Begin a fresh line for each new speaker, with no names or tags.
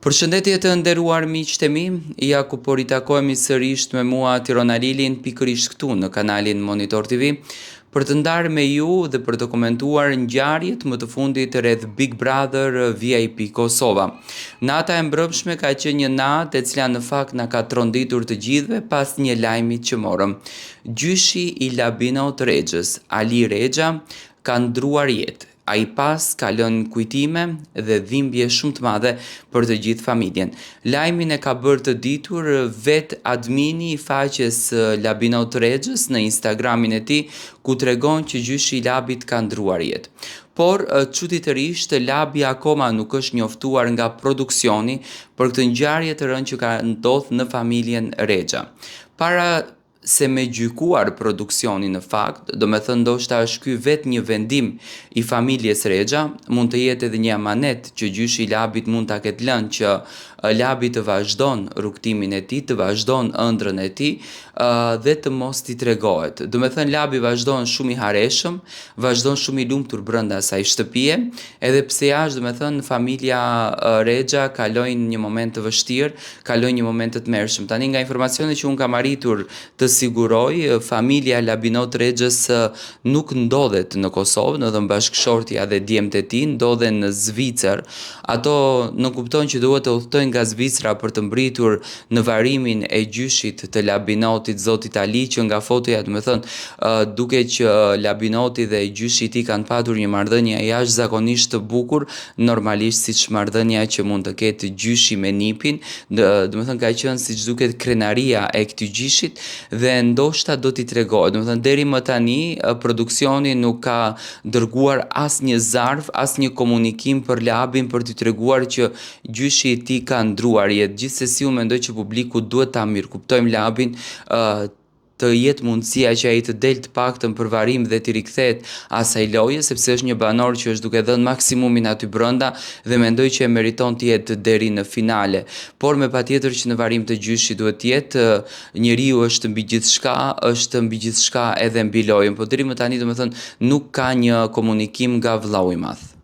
Përshëndetje të nderuar miqtë e mi, ja ku po ritakohemi sërish me mua Tirona Lilin pikërisht këtu në kanalin Monitor TV për të ndarë me ju dhe për të komentuar ngjarjet më të fundit rreth Big Brother VIP Kosova. Nata e mbrëmshme ka qenë një natë e cila në fakt na ka tronditur të gjithëve pas një lajmi që morëm. Gjyshi i Labinot Rexhës, Ali Rexha, ka ndruar jetë. Ai pas ka lënë kujtime dhe dhimbje shumë të madhe për të gjithë familjen. Lajmin e ka bërë të ditur vet admini i faqes Labinot Rexhës në Instagramin e tij, ku tregon që gjyshi i Labit ka ndruar jetë. Por çuditërisht Labi akoma nuk është njoftuar nga produksioni për këtë ngjarje të rëndë që ka ndodhur në familjen Rexha. Para se me gjykuar produksioni në fakt, do me thënë ndoshta është ky vetë një vendim i familjes Rexha, mund të jetë edhe një amanet që gjyshi i Labit mund ta ketë lënë që Labi të vazhdon rrugtimin e tij, të vazhdon ëndrrën e tij dhe të mos t'i tregohet. Do me thënë Labi vazhdon shumë i hareshëm, vazhdon shumë i lumtur brenda asaj shtëpie, edhe pse jashtë do me thënë familja Rexha kalojnë një moment të vështirë, kalojnë një moment të tmerrshëm. Tani nga informacionet që unë kam arritur të siguroj, familja Labinot Rexhës nuk ndodhet në Kosovë, në bashkëshortja dhe djemtë e tij ndodhen në Zvicër. Ato nuk kuptojnë që duhet të udhtojnë nga Zvicra për të mbritur në varimin e gjyshit të Labinotit, zotit Ali, që nga fotoja do me thënë duke që Labinoti dhe gjyshi i tij kanë patur një marrëdhënie jashtëzakonisht të bukur, normalisht siç marrëdhënia që mund të ketë gjyshi me nipin, do me thënë ka qenë siç duket krenaria e këtij gjyshit dhe ndoshta do t'i tregohet. Do me thënë deri më tani produksioni nuk ka dërguar asnjë zarf, asnjë komunikim për Labin për t'i treguar që gjyshi i tij ka ndruar jetë. Gjithsesi unë mendoj që publiku duhet ta mirëkuptojmë Labin, të jetë mundësia që ai të delë të paktën për varim dhe t'i rikthehet asaj loje, sepse është një banor që është duke dhënë maksimumin aty brenda dhe mendoj që e meriton të jetë deri në finale. Por me patjetër që në varim të gjyshit duhet të jetë, njeriu është mbi gjithçka edhe mbi lojën, por deri më tani domethënë nuk ka një komunikim nga vllau i madh.